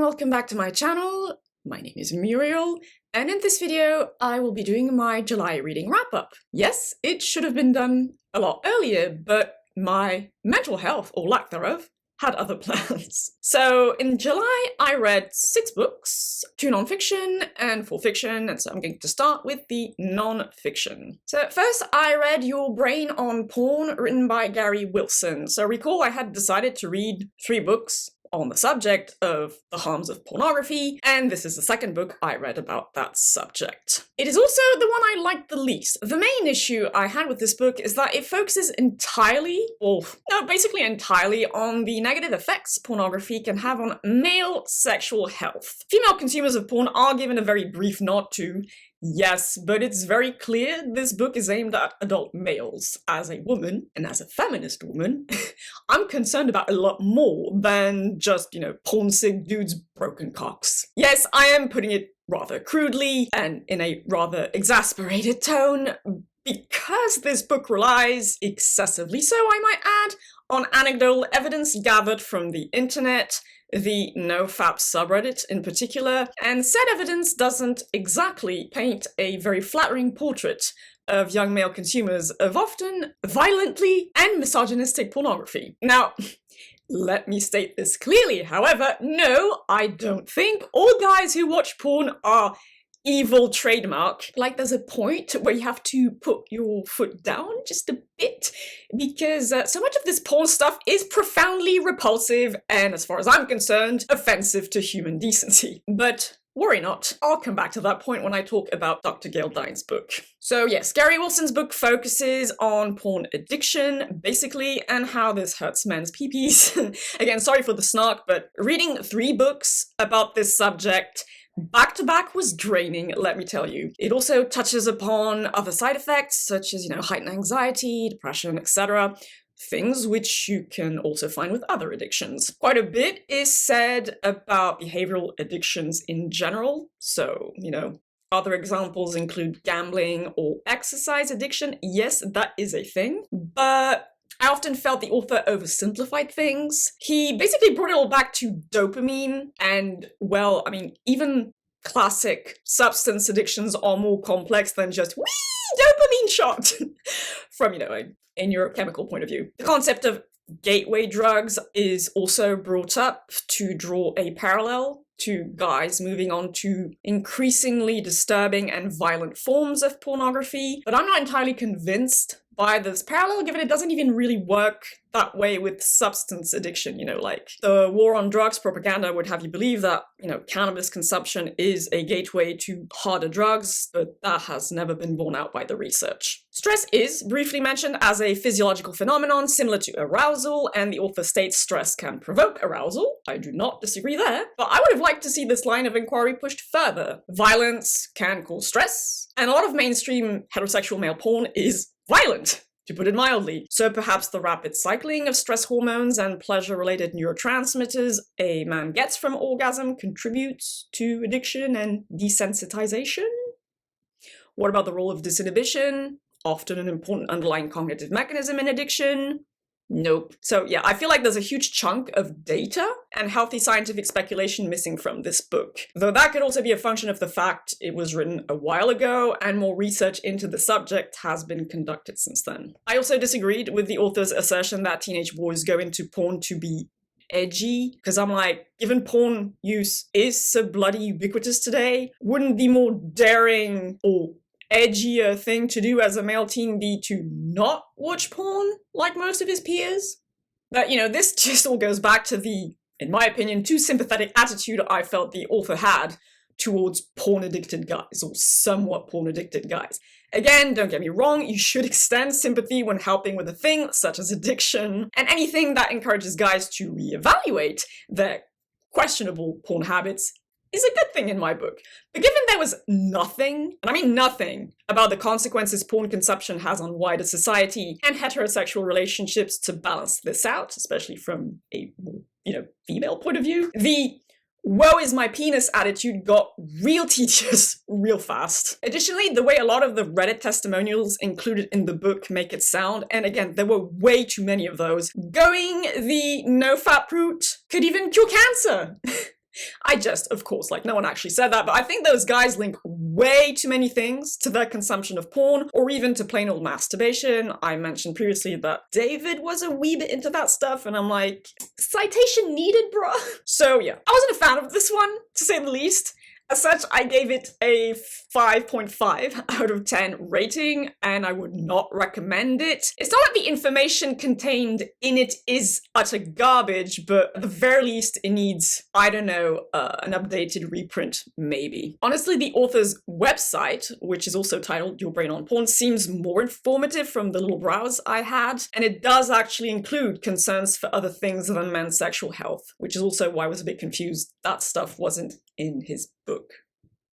welcome back to my channel. My name is Muriel, and in this video I will be doing my July reading wrap-up. Yes, it should have been done a lot earlier, but my mental health, or lack thereof, had other plans. So in July I read 6 books, 2 non-fiction and 4 fiction, and so I'm going to start with the non-fiction. So first I read Your Brain on Porn, written by Gary Wilson. So recall I had decided to read 3 books on the subject of the harms of pornography, and this is the second book I read about that subject. It is also the one I liked the least. The main issue I had with this book is that it focuses entirely, basically entirely, on the negative effects pornography can have on male sexual health. Female consumers of porn are given a very brief nod to, yes, but it's very clear this book is aimed at adult males. As a woman, and as a feminist woman, I'm concerned about a lot more than just, porn-sick dudes' broken cocks. Yes, I am putting it rather crudely and in a rather exasperated tone, because this book relies, excessively so I might add, on anecdotal evidence gathered from the internet, the NoFap subreddit in particular, and said evidence doesn't exactly paint a very flattering portrait of young male consumers of often violently and misogynistic pornography. Now, let me state this clearly, however, no, I don't think all guys who watch porn are evil trademark. Like, there's a point where you have to put your foot down just a bit, because so much of this porn stuff is profoundly repulsive and, as far as I'm concerned, offensive to human decency. But worry not, I'll come back to that point when I talk about Dr. Gail Dines' book. So yes, Gary Wilson's book focuses on porn addiction, basically, and how this hurts men's peepees. Again, sorry for the snark, but reading 3 books about this subject back to back was draining, let me tell you. It also touches upon other side effects, such as, heightened anxiety, depression, etc. Things which you can also find with other addictions. Quite a bit is said about behavioral addictions in general. So, other examples include gambling or exercise addiction. Yes, that is a thing, but I often felt the author oversimplified things. He basically brought it all back to dopamine, and, even classic substance addictions are more complex than just, whee, dopamine shot, from, a neurochemical point of view. The concept of gateway drugs is also brought up to draw a parallel to guys moving on to increasingly disturbing and violent forms of pornography, but I'm not entirely convinced by this parallel, given it doesn't even really work that way with substance addiction. Like the war on drugs propaganda would have you believe that, cannabis consumption is a gateway to harder drugs, but that has never been borne out by the research. Stress is briefly mentioned as a physiological phenomenon similar to arousal, and the author states stress can provoke arousal. I do not disagree there, but I would have liked to see this line of inquiry pushed further. Violence can cause stress, and a lot of mainstream heterosexual male porn is violent, to put it mildly. So perhaps the rapid cycling of stress hormones and pleasure-related neurotransmitters a man gets from orgasm contributes to addiction and desensitization? What about the role of disinhibition? Often an important underlying cognitive mechanism in addiction? Nope. So yeah, I feel like there's a huge chunk of data and healthy scientific speculation missing from this book. Though that could also be a function of the fact it was written a while ago and more research into the subject has been conducted since then. I also disagreed with the author's assertion that teenage boys go into porn to be edgy, because I'm like, given porn use is so bloody ubiquitous today, wouldn't the more daring or edgier thing to do as a male teen be to not watch porn like most of his peers? But, this just all goes back to the, in my opinion, too sympathetic attitude I felt the author had towards porn-addicted guys, or somewhat porn-addicted guys. Again, don't get me wrong, you should extend sympathy when helping with a thing such as addiction, and anything that encourages guys to reevaluate their questionable porn habits is a good thing in my book. But given there was nothing, and I mean nothing, about the consequences porn consumption has on wider society and heterosexual relationships to balance this out, especially from a, female point of view, the woe is my penis attitude got real tedious real fast. Additionally, the way a lot of the Reddit testimonials included in the book make it sound, and again, there were way too many of those, going the no-fap route could even cure cancer. I just, of course, like no one actually said that, but I think those guys link way too many things to their consumption of porn, or even to plain old masturbation. I mentioned previously that David was a wee bit into that stuff, and I'm like, citation needed, bruh. So yeah, I wasn't a fan of this one, to say the least. As such, I gave it a 5.5 out of 10 rating, and I would not recommend it. It's not that the information contained in it is utter garbage, but at the very least, it needs, I don't know, an updated reprint, maybe. Honestly, the author's website, which is also titled Your Brain on Porn, seems more informative from the little browse I had, and it does actually include concerns for other things than men's sexual health, which is also why I was a bit confused that stuff wasn't in his book.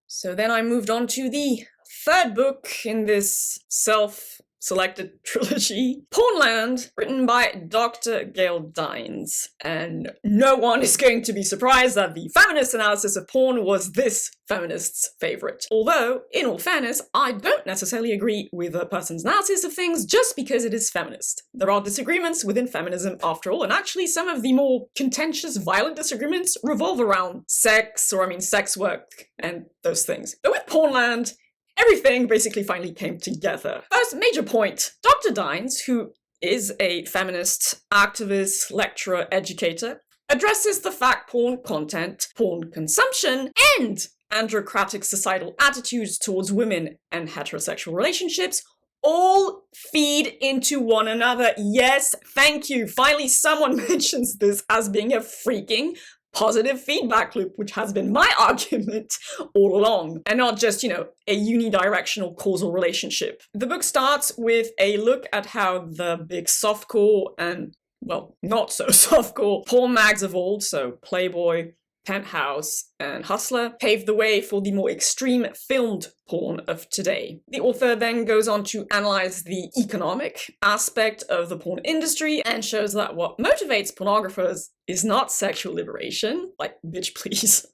So then I moved on to the third book in this self-selected trilogy, Pornland, written by Dr. Gail Dines. And no one is going to be surprised that the feminist analysis of porn was this feminist's favorite. Although, in all fairness, I don't necessarily agree with a person's analysis of things just because it is feminist. There are disagreements within feminism after all, and actually some of the more contentious, violent disagreements revolve around sex, sex work, and those things. But with Pornland, everything basically finally came together. First major point, Dr. Dines, who is a feminist activist, lecturer, educator, addresses the fact porn content, porn consumption, and androcratic societal attitudes towards women and heterosexual relationships all feed into one another. Yes, thank you. Finally, someone mentions this as being a freaking positive feedback loop, which has been my argument all along, and not just, a unidirectional causal relationship. The book starts with a look at how the big softcore and, well, not so softcore porn mags of old, so Playboy, Penthouse, and Hustler, paved the way for the more extreme filmed porn of today. The author then goes on to analyze the economic aspect of the porn industry and shows that what motivates pornographers is not sexual liberation, like, bitch please,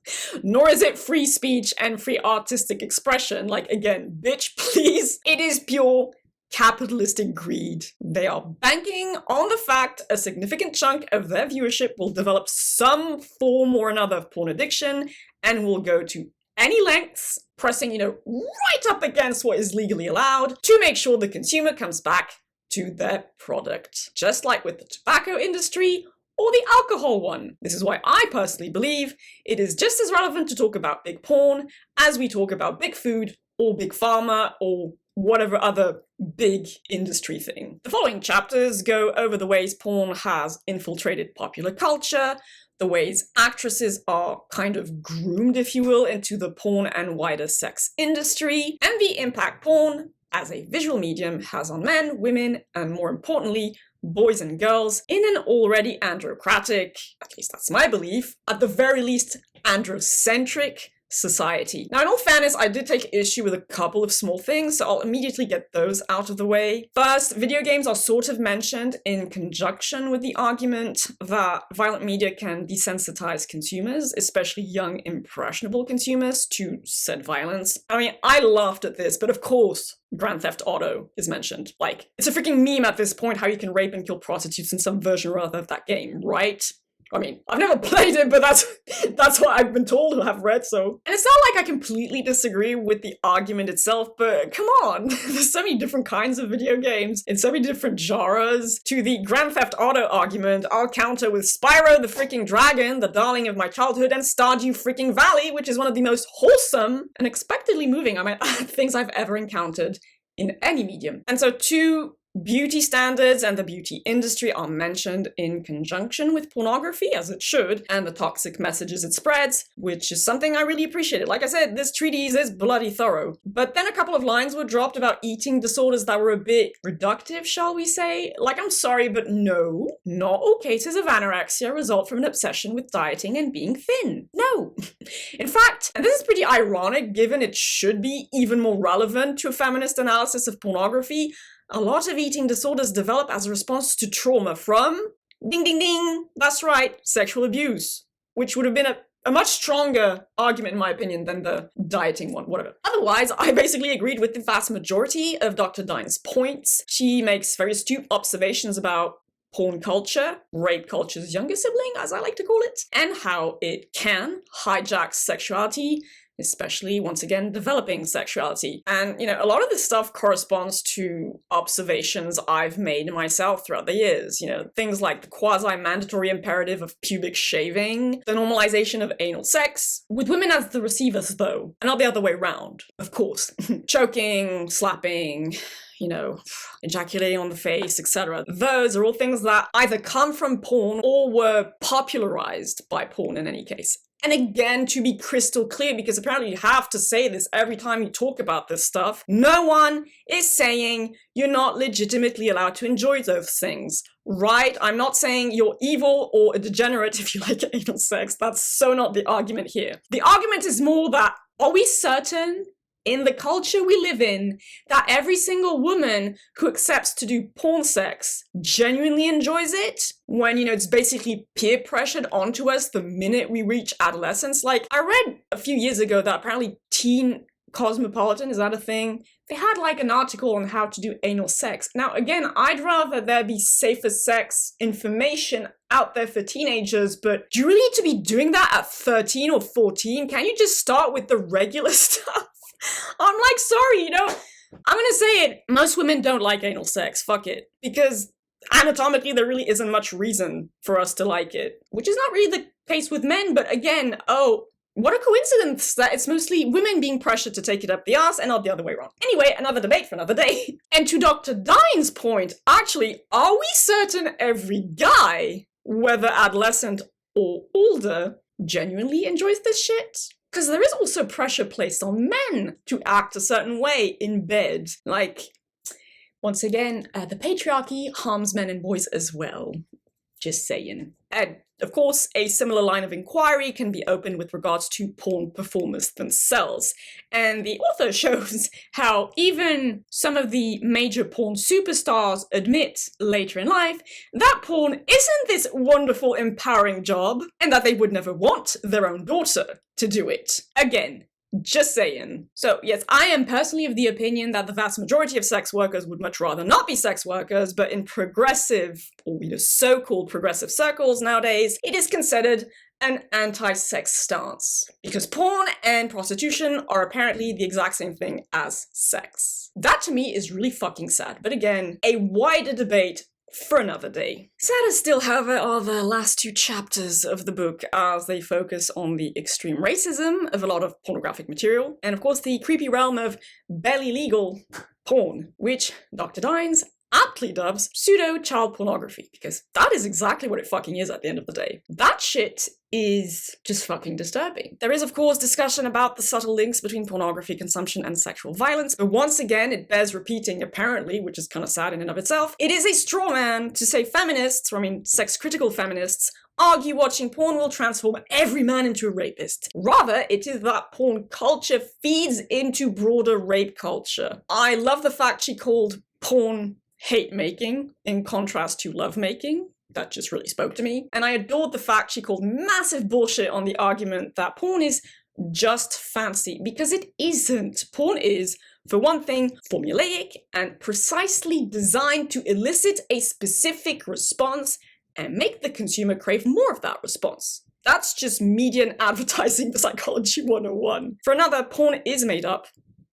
nor is it free speech and free artistic expression, like, again, bitch please. It is pure capitalistic greed. They are banking on the fact a significant chunk of their viewership will develop some form or another of porn addiction and will go to any lengths, pressing, right up against what is legally allowed to make sure the consumer comes back to their product. Just like with the tobacco industry or the alcohol one. This is why I personally believe it is just as relevant to talk about big porn as we talk about big food or big pharma or whatever other big industry thing. The following chapters go over the ways porn has infiltrated popular culture, the ways actresses are kind of groomed, if you will, into the porn and wider sex industry, and the impact porn as a visual medium has on men, women, and more importantly, boys and girls in an already androcratic, at least that's my belief, at the very least androcentric society. Now, in all fairness, I did take issue with a couple of small things, so I'll immediately get those out of the way. First, video games are sort of mentioned in conjunction with the argument that violent media can desensitize consumers, especially young, impressionable consumers, to said violence. I mean, I laughed at this, but of course, Grand Theft Auto is mentioned. Like, it's a freaking meme at this point how you can rape and kill prostitutes in some version or other of that game, right? I mean, I've never played it, but that's what I've been told and have read, so. And it's not like I completely disagree with the argument itself, but come on, there's so many different kinds of video games in so many different genres. To the Grand Theft Auto argument, I'll counter with Spyro the freaking Dragon, the darling of my childhood, and Stardew freaking Valley, which is one of the most wholesome and unexpectedly moving, things I've ever encountered in any medium. And so to beauty standards and the beauty industry are mentioned in conjunction with pornography, as it should, and the toxic messages it spreads, which is something I really appreciated. Like I said, this treatise is bloody thorough. But then a couple of lines were dropped about eating disorders that were a bit reductive, shall we say? Like, I'm sorry, but no, not all cases of anorexia result from an obsession with dieting and being thin. No. In fact, and this is pretty ironic given it should be even more relevant to a feminist analysis of pornography, a lot of eating disorders develop as a response to trauma from, ding ding ding, that's right, sexual abuse, which would have been a much stronger argument in my opinion than the dieting one, whatever. Otherwise, I basically agreed with the vast majority of Dr. Dines' points. She makes very astute observations about porn culture, rape culture's younger sibling, as I like to call it, and how it can hijack sexuality, especially, once again, developing sexuality. And, you know, a lot of this stuff corresponds to observations I've made myself throughout the years. You know, things like the quasi-mandatory imperative of pubic shaving, the normalization of anal sex, with women as the receivers, though, and not the other way around, of course. Choking, slapping, you know, ejaculating on the face, etc. Those are all things that either come from porn or were popularized by porn in any case. And again, to be crystal clear, because apparently you have to say this every time you talk about this stuff, no one is saying you're not legitimately allowed to enjoy those things, right? I'm not saying you're evil or a degenerate if you like anal sex. That's so not the argument here. The argument is more that, are we certain in the culture we live in that every single woman who accepts to do porn sex genuinely enjoys it when, you know, it's basically peer pressured onto us the minute we reach adolescence? Like, I read a few years ago that apparently Teen Cosmopolitan, is that a thing? They had like an article on how to do anal sex. Now, again, I'd rather there be safer sex information out there for teenagers, but do you really need to be doing that at 13 or 14? Can you just start with the regular stuff? I'm like, sorry, you know, I'm gonna say it. Most women don't like anal sex, fuck it. Because anatomically, there really isn't much reason for us to like it. Which is not really the case with men, but again, oh, what a coincidence that it's mostly women being pressured to take it up the arse and not the other way around. Anyway, another debate for another day. And to Dr. Dines' point, actually, are we certain every guy, whether adolescent or older, genuinely enjoys this shit? Because there is also pressure placed on men to act a certain way in bed. Like, once again, the patriarchy harms men and boys as well. Just saying. And, of course, a similar line of inquiry can be opened with regards to porn performers themselves. And the author shows how even some of the major porn superstars admit later in life that porn isn't this wonderful, empowering job, and that they would never want their own daughter to do it. Again, just saying. So, yes, I am personally of the opinion that the vast majority of sex workers would much rather not be sex workers, but in progressive, or you know, so-called progressive circles nowadays, it is considered an anti-sex stance. Because porn and prostitution are apparently the exact same thing as sex. That to me is really fucking sad. But again, a wider debate for another day. Sadder still, however, are the last two chapters of the book, as they focus on the extreme racism of a lot of pornographic material, and of course the creepy realm of barely legal porn, which Dr. Dines aptly dubs pseudo-child pornography, because that is exactly what it fucking is at the end of the day. That shit is just fucking disturbing. There is, of course, discussion about the subtle links between pornography consumption and sexual violence, but once again, it bears repeating, apparently, which is kind of sad in and of itself, it is a straw man to say feminists, or I mean sex-critical feminists, argue watching porn will transform every man into a rapist. Rather, it is that porn culture feeds into broader rape culture. I love the fact she called porn hate-making in contrast to love-making. That just really spoke to me. And I adored the fact she called massive bullshit on the argument that porn is just fancy, because it isn't. Porn is, for one thing, formulaic and precisely designed to elicit a specific response and make the consumer crave more of that response. That's just media and advertising psychology 101. For another, porn is made up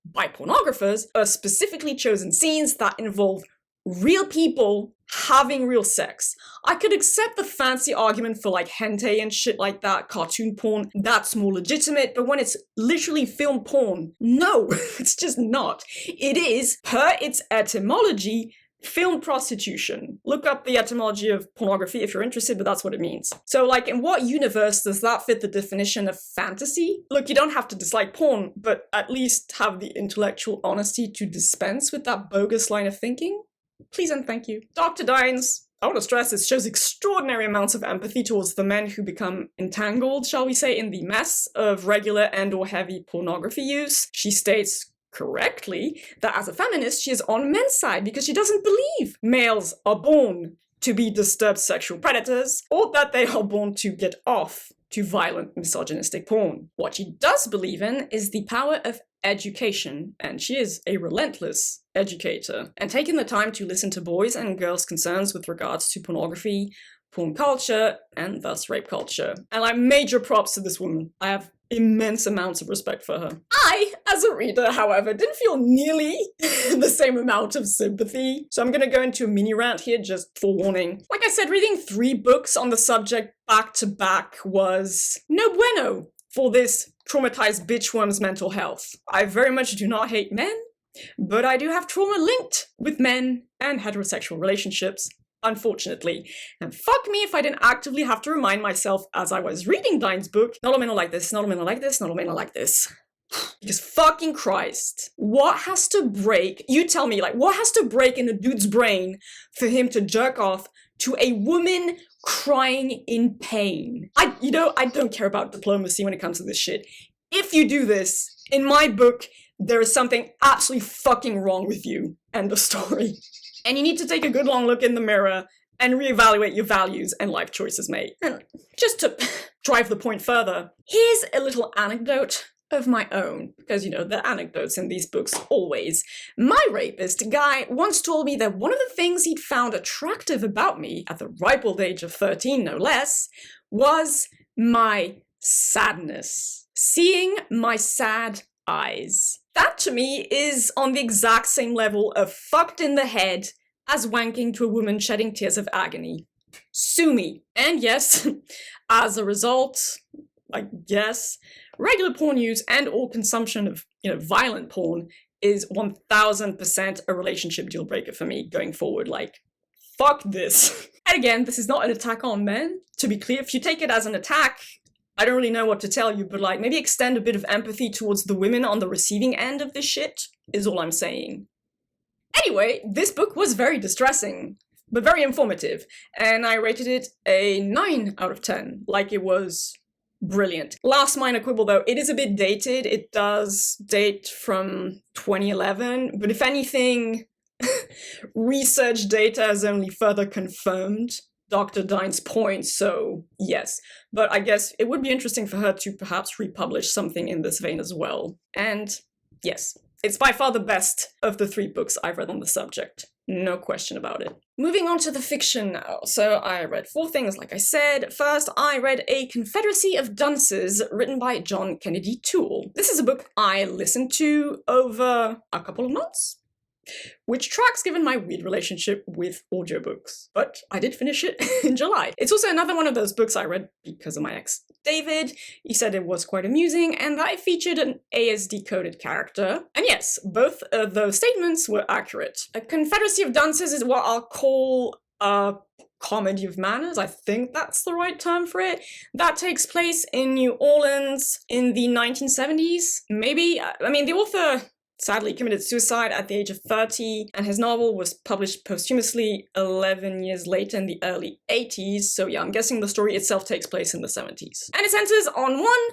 by pornographers of specifically chosen scenes that involve real people having real sex. I could accept the fancy argument for like hentai and shit like that, cartoon porn, that's more legitimate, but when it's literally film porn, no, it's just not. It is, per its etymology, film prostitution. Look up the etymology of pornography if you're interested, but that's what it means. So like, in what universe does that fit the definition of fantasy? Look, you don't have to dislike porn, but at least have the intellectual honesty to dispense with that bogus line of thinking. Please and thank you. Dr. Dines, I want to stress this, shows extraordinary amounts of empathy towards the men who become entangled, shall we say, in the mess of regular and or heavy pornography use. She states correctly that as a feminist, she is on men's side because she doesn't believe males are born to be disturbed sexual predators or that they are born to get off to violent misogynistic porn. What she does believe in is the power of education, and she is a relentless educator, and taking the time to listen to boys' and girls' concerns with regards to pornography, porn culture, and thus rape culture. And like, major props to this woman. I have immense amounts of respect for her. I, as a reader, however, didn't feel nearly the same amount of sympathy. So I'm gonna go into a mini rant here, just for warning. Like I said, reading 3 books on the subject back to back was no bueno for this traumatized bitchworm's mental health. I very much do not hate men, but I do have trauma linked with men and heterosexual relationships, unfortunately. And fuck me if I didn't actively have to remind myself as I was reading Dines' book, not all men are like this, not all men are like this, not all men are like this. Because fucking Christ, what has to break, you tell me, like, what has to break in a dude's brain for him to jerk off to a woman crying in pain? I don't care about diplomacy when it comes to this shit. If you do this, in my book, there is something absolutely fucking wrong with you. End of story. And you need to take a good long look in the mirror and reevaluate your values and life choices, mate. And just to drive the point further, here's a little anecdote of my own, because, you know, the anecdotes in these books always. My rapist guy once told me that one of the things he'd found attractive about me at the ripe old age of 13, no less, was my sadness. Seeing my sad eyes. That to me is on the exact same level of fucked in the head as wanking to a woman shedding tears of agony. Sue me. And yes, as a result, I guess, regular porn use and or consumption of, violent porn is 1000% a relationship deal breaker for me going forward. Like, fuck this. And again, this is not an attack on men. To be clear, if you take it as an attack, I don't really know what to tell you, but like, maybe extend a bit of empathy towards the women on the receiving end of this shit, is all I'm saying. Anyway, this book was very distressing, but very informative, and I rated it a 9 out of 10, like it was brilliant. Last minor quibble though, it is a bit dated. It does date from 2011, but if anything, research data has only further confirmed Dr. Dines' point, so yes. But I guess it would be interesting for her to perhaps republish something in this vein as well. And yes, it's by far the best of the 3 books I've read on the subject. No question about it. Moving on to the fiction now. So I read 4 things, like I said. First, I read A Confederacy of Dunces, written by John Kennedy Toole. This is a book I listened to over a couple of months, which tracks given my weird relationship with audiobooks. But I did finish it in July. It's also another one of those books I read because of my ex, David. He said it was quite amusing and that it featured an ASD-coded character. And yes, both of those statements were accurate. A Confederacy of Dunces is what I'll call a comedy of manners. I think that's the right term for it. That takes place in New Orleans in the 1970s. Maybe, I mean, the author sadly committed suicide at the age of 30, and his novel was published posthumously 11 years later in the early 80s, so yeah, I'm guessing the story itself takes place in the 70s. And it centers on one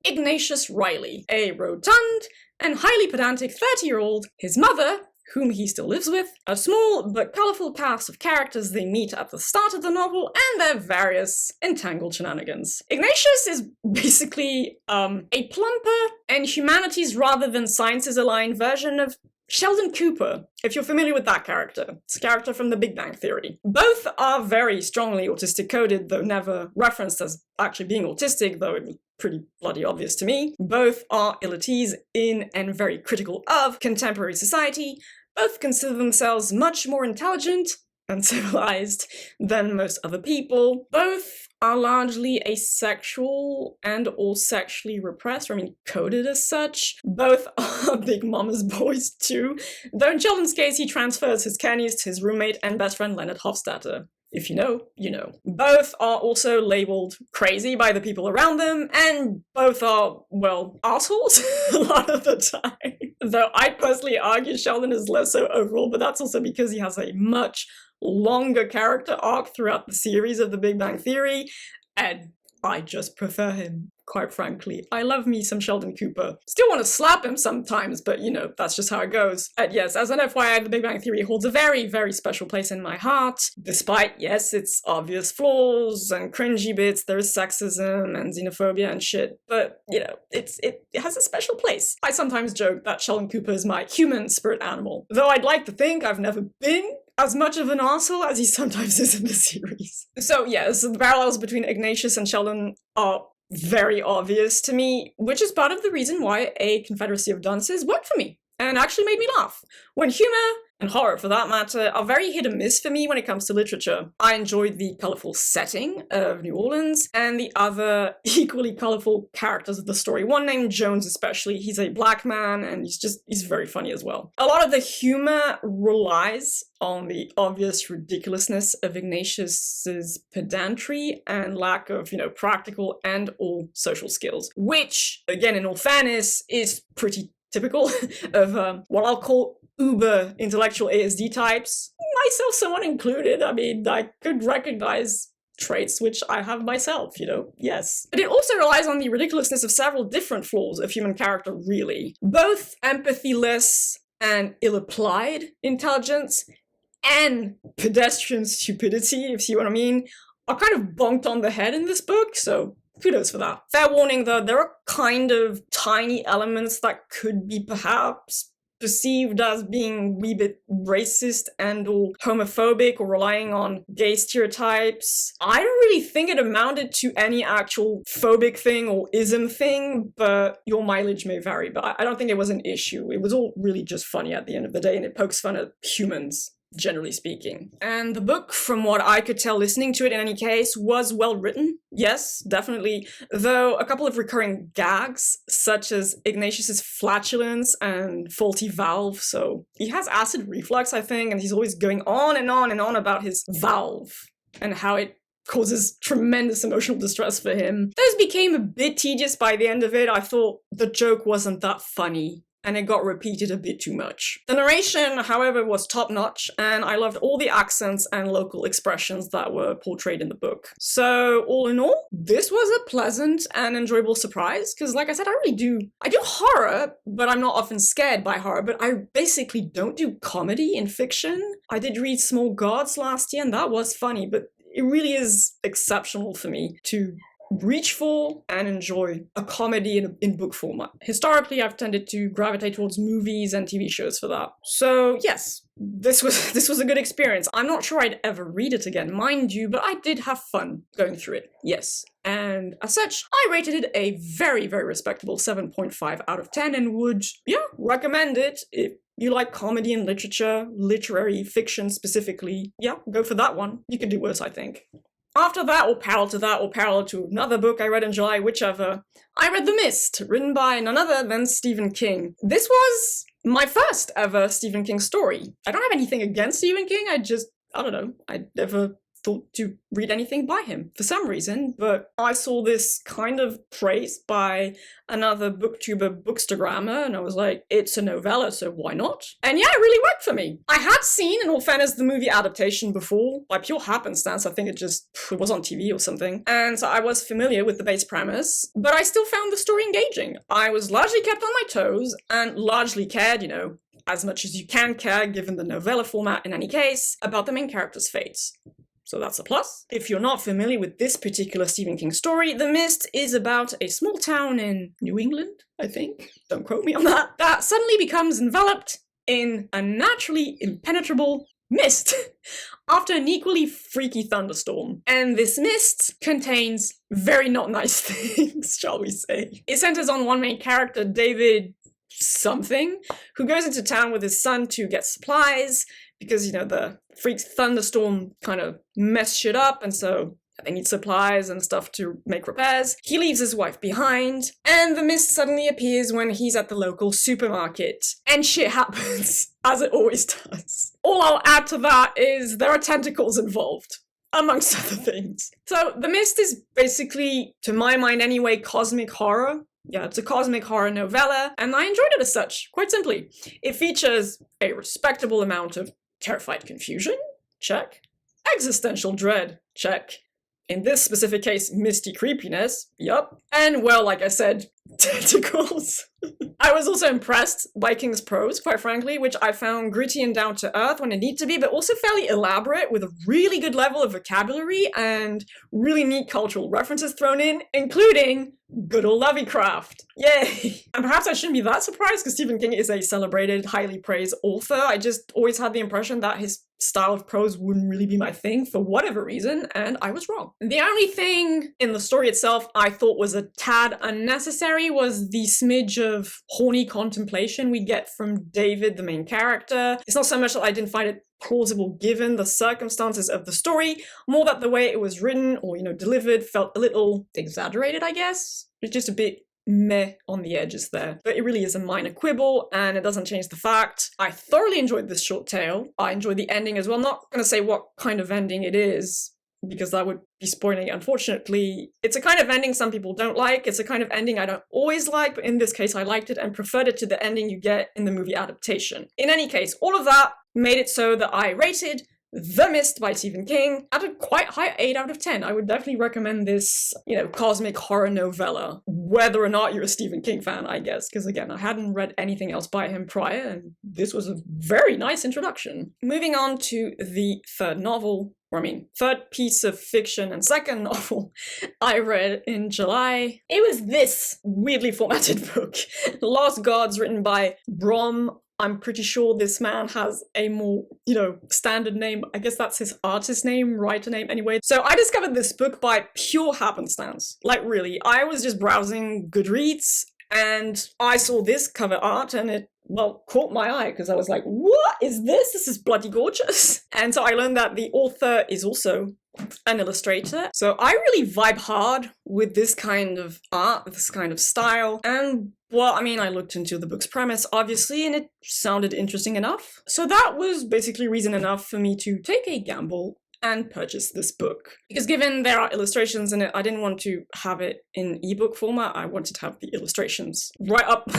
Ignatius Riley, a rotund and highly pedantic 30-year-old, his mother, whom he still lives with, a small but colourful cast of characters they meet at the start of the novel, and their various entangled shenanigans. Ignatius is basically a plumper and humanities rather than sciences aligned version of Sheldon Cooper, if you're familiar with that character. It's a character from The Big Bang Theory. Both are very strongly autistic coded, though never referenced as actually being autistic, though it was pretty bloody obvious to me. Both are ill at ease in and very critical of contemporary society. Both consider themselves much more intelligent and civilized than most other people. Both are largely asexual and or sexually repressed, or I mean coded as such. Both are big mama's boys too, though in Sheldon's case he transfers his Kennys to his roommate and best friend Leonard Hofstadter. If you know, you know. Both are also labeled crazy by the people around them, and both are, well, assholes a lot of the time. Though I'd personally argue Sheldon is less so overall, but that's also because he has a much longer character arc throughout the series of The Big Bang Theory, and I just prefer him. quite frankly. I love me some Sheldon Cooper. Still want to slap him sometimes, but you know, that's just how it goes. And yes, as an FYI, The Big Bang Theory holds a very, very special place in my heart. Despite, yes, its obvious flaws and cringy bits, there is sexism and xenophobia and shit, but you know, it has a special place. I sometimes joke that Sheldon Cooper is my human spirit animal, though I'd like to think I've never been as much of an arsehole as he sometimes is in the series. So yes, the parallels between Ignatius and Sheldon are very obvious to me, which is part of the reason why A Confederacy of Dunces worked for me, and actually made me laugh. When humor, and horror for that matter, are very hit and miss for me when it comes to literature. I enjoyed the colourful setting of New Orleans, and the other equally colourful characters of the story. One named Jones especially, he's a black man, and he's very funny as well. A lot of the humour relies on the obvious ridiculousness of Ignatius's pedantry and lack of, you know, practical and or social skills, which, again, in all fairness, is pretty typical of what I'll call uber intellectual ASD types, myself somewhat included. I mean, I could recognize traits which I have myself, you know, yes. But it also relies on the ridiculousness of several different flaws of human character, really. Both empathy-less and ill-applied intelligence and pedestrian stupidity, if you see what I mean, are kind of bonked on the head in this book, so kudos for that. Fair warning though, there are kind of tiny elements that could be perhaps perceived as being a wee bit racist and or homophobic or relying on gay stereotypes. I don't really think it amounted to any actual phobic thing or ism thing, but your mileage may vary. But I don't think it was an issue. It was all really just funny at the end of the day, and it pokes fun at humans, generally speaking. And the book, from what I could tell listening to it in any case, was well written. Yes, definitely. Though a couple of recurring gags, such as Ignatius's flatulence and faulty valve. So he has acid reflux, I think, and he's always going on and on and on about his valve and how it causes tremendous emotional distress for him. Those became a bit tedious by the end of it. I thought the joke wasn't that funny, and it got repeated a bit too much. The narration, however, was top-notch, and I loved all the accents and local expressions that were portrayed in the book. So, all in all, this was a pleasant and enjoyable surprise, because like I said, I do horror, but I'm not often scared by horror, but I basically don't do comedy in fiction. I did read Small Gods last year, and that was funny, but it really is exceptional for me to reach for and enjoy a comedy in book format. Historically, I've tended to gravitate towards movies and TV shows for that. So yes, this was a good experience. I'm not sure I'd ever read it again, mind you, but I did have fun going through it, yes. And as such, I rated it a very, very respectable 7.5 out of 10 and would, yeah, recommend it if you like comedy and literature, literary fiction specifically. Yeah, go for that one. You could do worse, I think. After that, or parallel to another book I read in July, whichever, I read The Mist, written by none other than Stephen King. This was my first ever Stephen King story. I don't have anything against Stephen King, I don't know, I never thought to read anything by him for some reason, but I saw this kind of praised by another booktuber bookstagrammer, and I was like, it's a novella, so why not? And yeah, it really worked for me. I had seen, in all fairness, the movie adaptation before, by pure happenstance. I think it was on TV or something, and so I was familiar with the base premise, but I still found the story engaging. I was largely kept on my toes, and largely cared, you know, as much as you can care, given the novella format in any case, about the main character's fates. So that's a plus. If you're not familiar with this particular Stephen King story, The Mist is about a small town in New England, I think. Don't quote me on that. That suddenly becomes enveloped in a naturally impenetrable mist after an equally freaky thunderstorm. And this mist contains very not nice things, shall we say. It centers on one main character, David something, who goes into town with his son to get supplies, because, you know, the freak thunderstorm kind of messed shit up, and so they need supplies and stuff to make repairs. He leaves his wife behind, and the mist suddenly appears when he's at the local supermarket. And shit happens, as it always does. All I'll add to that is there are tentacles involved, amongst other things. So The Mist is basically, to my mind anyway, cosmic horror. Yeah, it's a cosmic horror novella, and I enjoyed it as such, quite simply. It features a respectable amount of terrified confusion, check. Existential dread, check. In this specific case, misty creepiness. Yup. And well, like I said, tentacles. I was also impressed by King's prose, quite frankly, which I found gritty and down to earth when it needed to be, but also fairly elaborate with a really good level of vocabulary and really neat cultural references thrown in, including good old Lovecraft. Yay! And perhaps I shouldn't be that surprised because Stephen King is a celebrated, highly praised author. I just always had the impression that his style of prose wouldn't really be my thing for whatever reason, and I was wrong. The only thing in the story itself I thought was a tad unnecessary was the smidge of horny contemplation we get from David, the main character. It's not so much that I didn't find it plausible given the circumstances of the story, more that the way it was written or, delivered felt a little exaggerated, I guess. It's just a bit meh on the edges there. But it really is a minor quibble, and it doesn't change the fact I thoroughly enjoyed this short tale. I enjoyed the ending as well. I'm not going to say what kind of ending it is, because that would be spoiling it, unfortunately. It's a kind of ending some people don't like. It's a kind of ending I don't always like, but in this case I liked it and preferred it to the ending you get in the movie adaptation. In any case, all of that made it so that I rated The Mist by Stephen King at a quite high 8 out of 10. I would definitely recommend this, cosmic horror novella, whether or not you're a Stephen King fan, I guess, because again, I hadn't read anything else by him prior, and this was a very nice introduction. Moving on to the third piece of fiction and second novel I read in July. It was this weirdly formatted book, Lost Gods, written by Brom. I'm pretty sure this man has a more, standard name. I guess that's his artist name, writer name anyway. So I discovered this book by pure happenstance. Like really, I was just browsing Goodreads and I saw this cover art and it caught my eye because I was like, what is this? This is bloody gorgeous. And so I learned that the author is also an illustrator. So I really vibe hard with this kind of art, this kind of style. And I looked into the book's premise, obviously, and it sounded interesting enough. So that was basically reason enough for me to take a gamble and purchase this book. Because given there are illustrations in it, I didn't want to have it in ebook format. I wanted to have the illustrations right up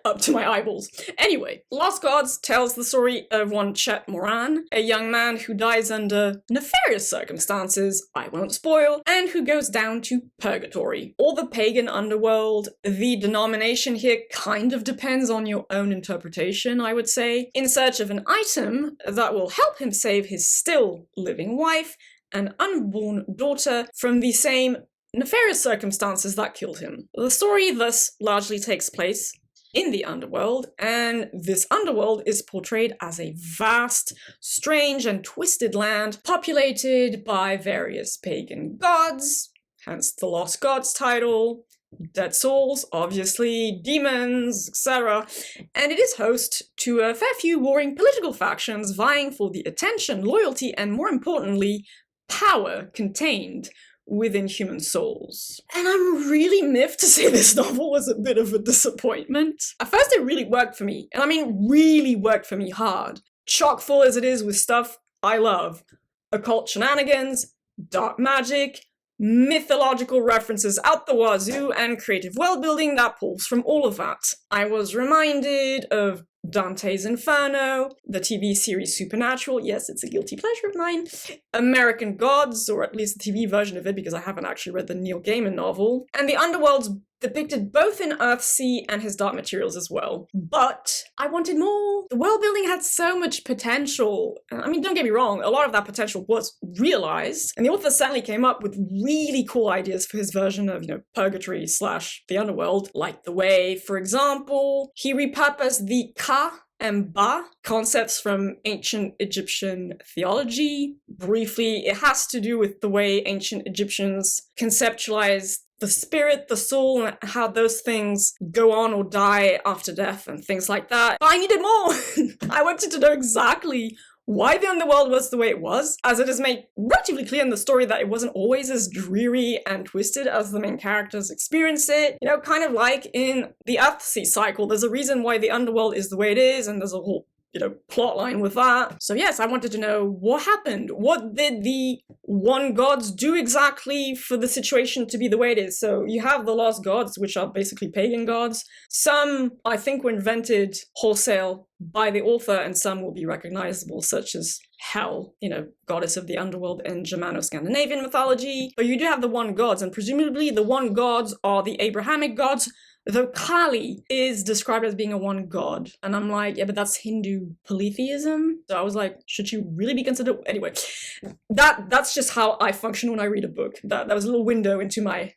up to my eyeballs. Anyway, Lost Gods tells the story of one Chet Moran, a young man who dies under nefarious circumstances, I won't spoil, and who goes down to purgatory, or the pagan underworld. The denomination here kind of depends on your own interpretation, I would say, in search of an item that will help him save his still living wife and unborn daughter from the same nefarious circumstances that killed him. The story thus largely takes place in the underworld, and this underworld is portrayed as a vast, strange, and twisted land populated by various pagan gods, hence the Lost Gods title, dead souls, obviously, demons, etc. And it is host to a fair few warring political factions vying for the attention, loyalty, and more importantly, power contained within human souls. And I'm really miffed to say this novel was a bit of a disappointment. At first it really worked for me, and I mean really worked for me hard. Chock full as it is with stuff I love. Occult shenanigans, dark magic, mythological references out the wazoo, and creative world building that pulls from all of that. I was reminded of Dante's Inferno, the TV series Supernatural, yes, it's a guilty pleasure of mine, American Gods, or at least the TV version of it because I haven't actually read the Neil Gaiman novel, and the underworld's depicted both in Earthsea and his dark materials as well. But I wanted more. The world building had so much potential. I mean, don't get me wrong, a lot of that potential was realized, and the author certainly came up with really cool ideas for his version of, purgatory / the underworld, like the way, for example, he repurposed the Ka and Ba concepts from ancient Egyptian theology. Briefly, it has to do with the way ancient Egyptians conceptualized the spirit, the soul, and how those things go on or die after death and things like that. But I needed more! I wanted to know exactly why the underworld was the way it was, as it is made relatively clear in the story that it wasn't always as dreary and twisted as the main characters experience it. Kind of like in the Earthsea cycle, there's a reason why the underworld is the way it is, and there's a whole plot line with that. So yes, I wanted to know what happened. What did the one gods do exactly for the situation to be the way it is? So you have the Lost Gods, which are basically pagan gods. Some, I think, were invented wholesale by the author, and some will be recognizable, such as Hel, goddess of the underworld in Germano-Scandinavian mythology. But you do have the one gods, and presumably the one gods are the Abrahamic gods, though Kali is described as being a one god. And I'm like, yeah, but that's Hindu polytheism. So I was like, should you really be considered? Anyway, that's just how I function when I read a book. That was a little window into my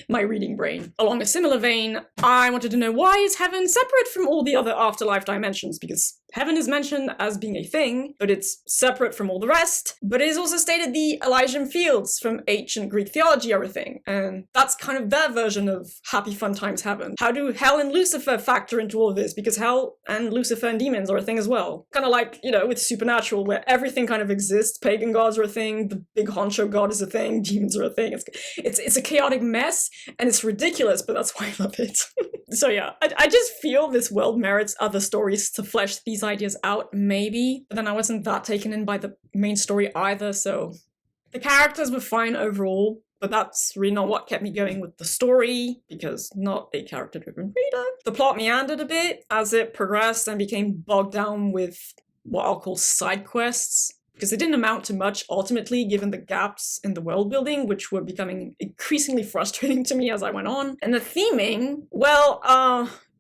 reading brain. Along a similar vein, I wanted to know, why is heaven separate from all the other afterlife dimensions? Because heaven is mentioned as being a thing, but it's separate from all the rest. But it is also stated the Elysian fields from ancient Greek theology are a thing. And that's kind of their version of happy fun times heaven. How do Hell and Lucifer factor into all of this? Because Hell and Lucifer and demons are a thing as well. Kind of like, with Supernatural, where everything kind of exists. Pagan gods are a thing, the big honcho god is a thing, demons are a thing. It's a chaotic mess, and it's ridiculous, but that's why I love it. So yeah, I just feel this world merits other stories to flesh these ideas out, maybe. But then I wasn't that taken in by the main story either, so the characters were fine overall, but that's really not what kept me going with the story, because not a character-driven reader. The plot meandered a bit as it progressed and became bogged down with what I'll call side quests, because it didn't amount to much ultimately, given the gaps in the world building, which were becoming increasingly frustrating to me as I went on. And the theming, well,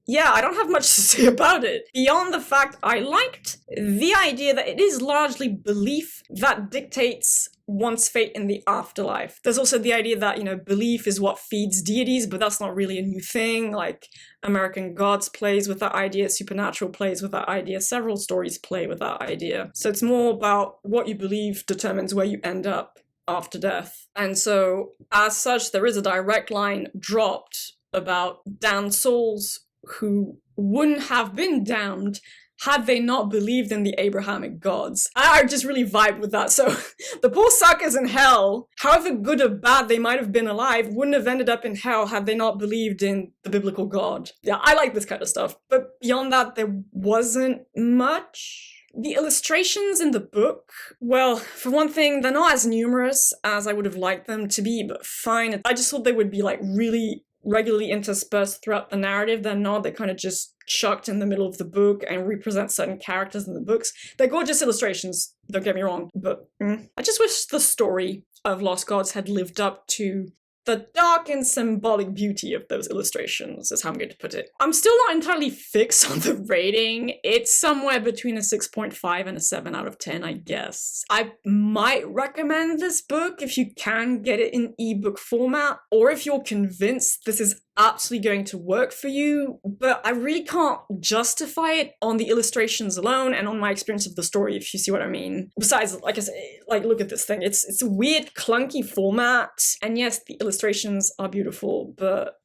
yeah, I don't have much to say about it. Beyond the fact I liked the idea that it is largely belief that dictates one's fate in the afterlife. There's also the idea that, belief is what feeds deities, but that's not really a new thing. Like, American Gods plays with that idea, Supernatural plays with that idea, several stories play with that idea. So it's more about what you believe determines where you end up after death. And so, as such, there is a direct line dropped about damned souls who wouldn't have been damned had they not believed in the Abrahamic gods. I just really vibe with that. So the poor suckers in hell, however good or bad they might have been alive, wouldn't have ended up in hell had they not believed in the biblical God. Yeah, I like this kind of stuff. But beyond that, there wasn't much. The illustrations in the book, well, for one thing, they're not as numerous as I would have liked them to be, but fine. I just thought they would be really regularly interspersed throughout the narrative. They're not. They're kind of just chucked in the middle of the book and represent certain characters in the books. They're gorgeous illustrations, don't get me wrong, but I just wish the story of Lost Gods had lived up to the dark and symbolic beauty of those illustrations, is how I'm going to put it. I'm still not entirely fixed on the rating. It's somewhere between a 6.5 and a 7 out of 10, I guess. I might recommend this book if you can get it in ebook format, or if you're convinced this is absolutely going to work for you, but I really can't justify it on the illustrations alone and on my experience of the story, if you see what I mean. Besides, like I said, look at this thing. It's a weird, clunky format, and yes, the illustrations are beautiful, but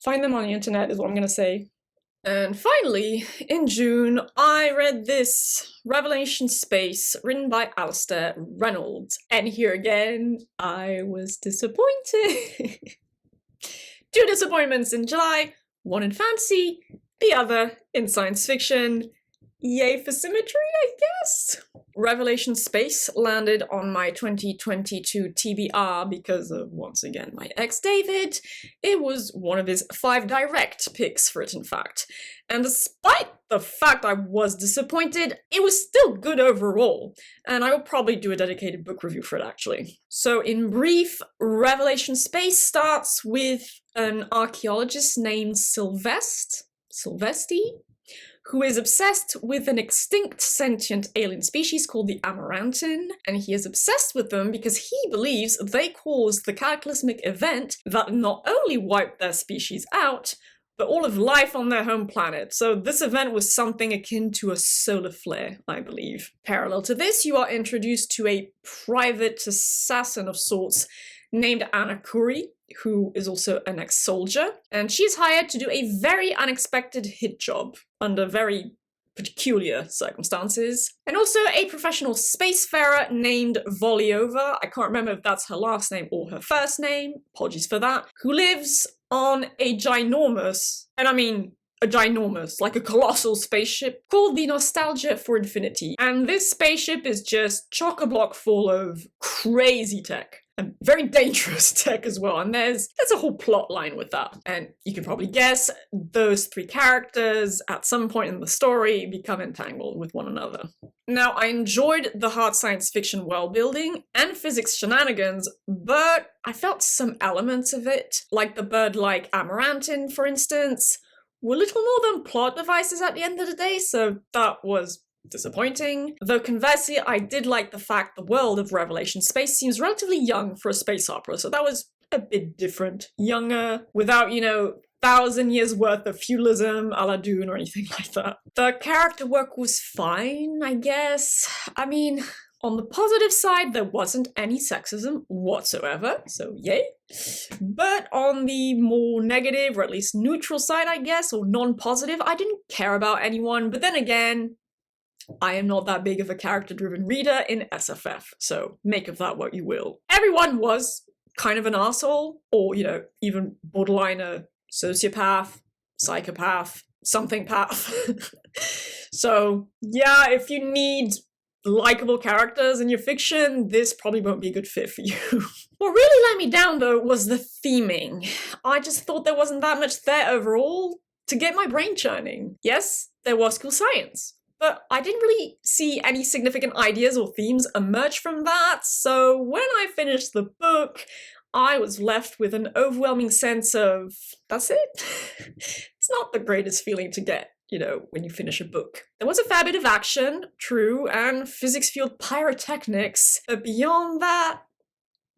find them on the internet is what I'm gonna say. And finally, in June, I read this Revelation Space, written by Alastair Reynolds. And here again, I was disappointed. 2 disappointments in July, one in fantasy, the other in science fiction. Yay for symmetry, I guess? Revelation Space landed on my 2022 TBR because of, once again, my ex David. It was one of his 5 direct picks for it, in fact. And despite the fact I was disappointed, it was still good overall. And I will probably do a dedicated book review for it, actually. So in brief, Revelation Space starts with an archaeologist named Sylvesti, who is obsessed with an extinct sentient alien species called the Amarantin, and he is obsessed with them because he believes they caused the cataclysmic event that not only wiped their species out, but all of life on their home planet. So this event was something akin to a solar flare, I believe. Parallel to this, you are introduced to a private assassin of sorts named Anna Curry, who is also an ex-soldier, and she's hired to do a very unexpected hit job under very peculiar circumstances. And also a professional spacefarer named Voliova, I can't remember if that's her last name or her first name, apologies for that, who lives on a ginormous, and I mean a ginormous, like a colossal spaceship called the Nostalgia for Infinity. And this spaceship is just chock-a-block full of crazy tech. and very dangerous tech as well, and there's a whole plot line with that. And you can probably guess those three characters at some point in the story become entangled with one another. Now, I enjoyed the hard science fiction world building and physics shenanigans, but I felt some elements of it, like the bird-like amaranthine, for instance, were little more than plot devices at the end of the day, so that was disappointing. Though conversely, I did like the fact the world of Revelation Space seems relatively young for a space opera, so that was a bit different. Younger, without, 1,000 years worth of feudalism a la Dune or anything like that. The character work was fine, I guess. I mean, on the positive side, there wasn't any sexism whatsoever, so yay. But on the more negative, or at least neutral side, I guess, or non-positive, I didn't care about anyone. But then again, I am not that big of a character-driven reader in SFF, so make of that what you will. Everyone was kind of an asshole, or, even borderline a sociopath, psychopath, something path. So, yeah, if you need likable characters in your fiction, this probably won't be a good fit for you. What really let me down, though, was the theming. I just thought there wasn't that much there overall to get my brain churning. Yes, there was cool science, but I didn't really see any significant ideas or themes emerge from that, so when I finished the book, I was left with an overwhelming sense of, that's it? It's not the greatest feeling to get, when you finish a book. There was a fair bit of action, true, and physics-fueled pyrotechnics, but beyond that,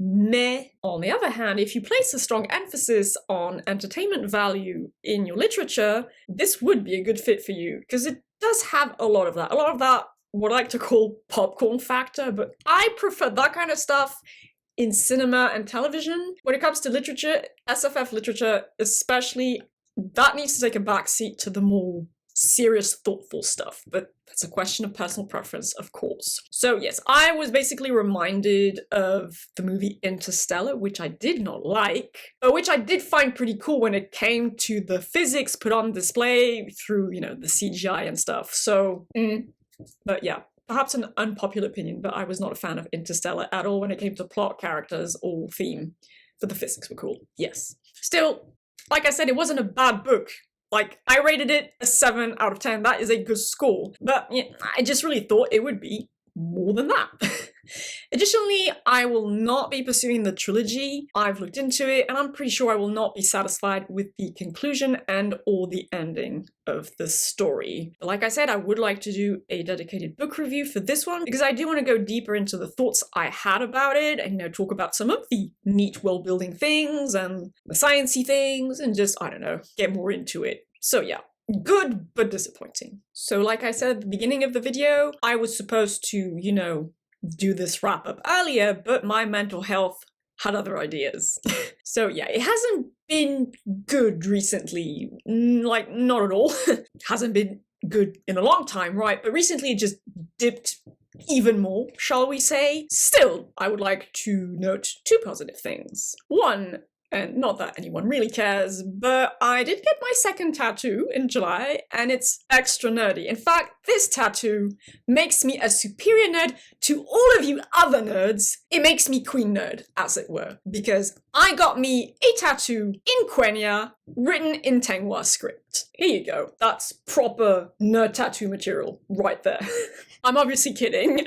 meh. On the other hand, if you place a strong emphasis on entertainment value in your literature, this would be a good fit for you, because it does have a lot of that. A lot of that, what I like to call popcorn factor, but I prefer that kind of stuff in cinema and television. When it comes to literature, SFF literature especially, that needs to take a backseat to the more serious, thoughtful stuff, but that's a question of personal preference, of course. So yes, I was basically reminded of the movie Interstellar, which I did not like, but which I did find pretty cool when it came to the physics put on display through, the CGI and stuff. So, but yeah. Perhaps an unpopular opinion, but I was not a fan of Interstellar at all when it came to plot, characters, or theme. But the physics were cool, yes. Still, like I said, it wasn't a bad book. Like, I rated it a 7 out of 10. That is a good score. But yeah, I just really thought it would be more than that. Additionally, I will not be pursuing the trilogy. I've looked into it, and I'm pretty sure I will not be satisfied with the conclusion and or the ending of the story. But like I said, I would like to do a dedicated book review for this one, because I do want to go deeper into the thoughts I had about it, and talk about some of the neat world-building things, and the sciencey things, and just, I don't know, get more into it. So yeah. Good, but disappointing. So like I said at the beginning of the video, I was supposed to, do this wrap up earlier, but my mental health had other ideas. So yeah, it hasn't been good recently. Like, not at all. It hasn't been good in a long time, right? But recently it just dipped even more, shall we say. Still, I would like to note two positive things. One, and not that anyone really cares, but I did get my second tattoo in July, and it's extra nerdy. In fact, this tattoo makes me a superior nerd to all of you other nerds. It makes me queen nerd, as it were, because I got me a tattoo in Quenya, written in Tengwa script. Here you go. That's proper nerd tattoo material right there. I'm obviously kidding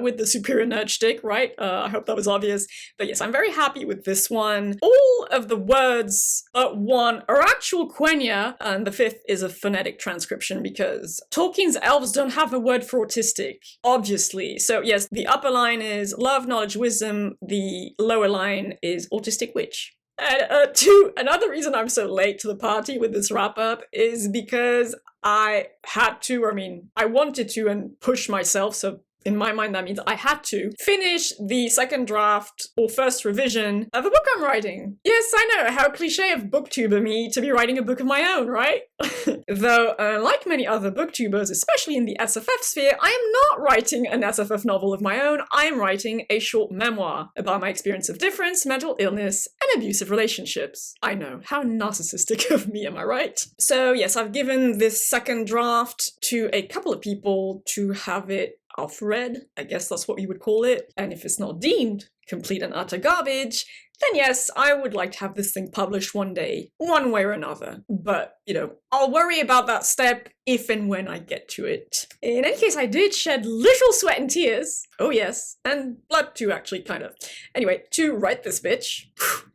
with the superior nerd shtick, right? I hope that was obvious. But yes, I'm very happy with this one. All of the words but one are actual Quenya, and the fifth is a phonetic transcription because Tolkien's elves don't have a word for autistic, obviously. So yes, the upper line is love, knowledge, wisdom. The lower line is autistic witch. And another reason I'm so late to the party with this wrap-up is because I wanted to and push myself, so in my mind that means I had to finish the second draft or first revision of a book I'm writing. Yes, I know, how cliche of booktuber me to be writing a book of my own, right? Though, like many other booktubers, especially in the SFF sphere, I am not writing an SFF novel of my own. I am writing a short memoir about my experience of difference, mental illness, and abusive relationships. I know, how narcissistic of me, am I right? So yes, I've given this second draft to a couple of people to have it alpha read, I guess that's what you would call it. And if it's not deemed complete and utter garbage, then yes, I would like to have this thing published one day, one way or another. But, you know, I'll worry about that step if and when I get to it. In any case, I did shed literal sweat and tears. Oh yes, and blood too, actually, kind of. Anyway, to write this bitch.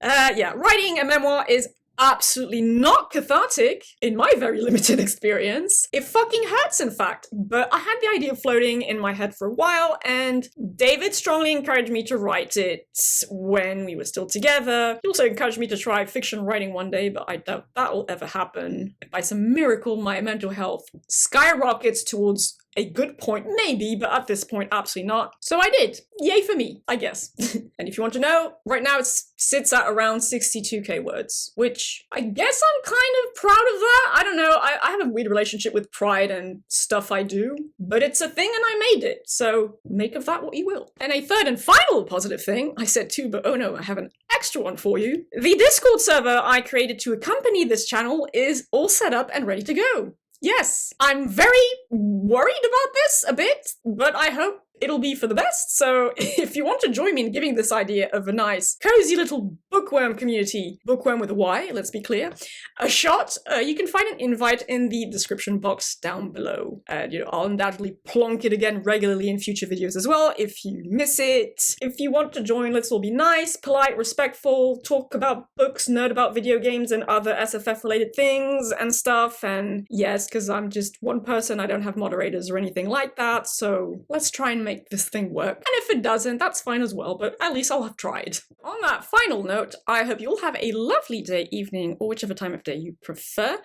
Yeah, writing a memoir is absolutely not cathartic, in my very limited experience. It fucking hurts, in fact, but I had the idea floating in my head for a while, and David strongly encouraged me to write it when we were still together. He also encouraged me to try fiction writing one day, but I doubt that will ever happen. If by some miracle my mental health skyrockets towards a good point, maybe, but at this point, absolutely not. So I did. Yay for me, I guess. And if you want to know, right now it sits at around 62k words, which I guess I'm kind of proud of that. I don't know, I have a weird relationship with pride and stuff I do, but it's a thing and I made it, so make of that what you will. And a third and final positive thing, I said two, but oh no, I have an extra one for you. The Discord server I created to accompany this channel is all set up and ready to go. Yes, I'm very worried about this a bit, but I hope it'll be for the best. So if you want to join me in giving this idea of a nice, cozy little bookworm community, bookworm with a Y, let's be clear, a shot, you can find an invite in the description box down below. And, you know, I'll undoubtedly plonk it again regularly in future videos as well if you miss it. If you want to join, let's all be nice, polite, respectful, talk about books, nerd about video games and other SFF related things and stuff. And yes, because I'm just one person, I don't have moderators or anything like that, so let's try and make this thing work. And if it doesn't, that's fine as well, but at least I'll have tried. On that final note, I hope you all have a lovely day, evening, or whichever time of day you prefer.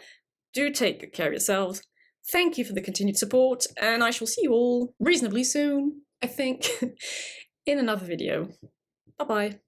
Do take good care of yourselves. Thank you for the continued support, and I shall see you all reasonably soon, I think, in another video. Bye-bye.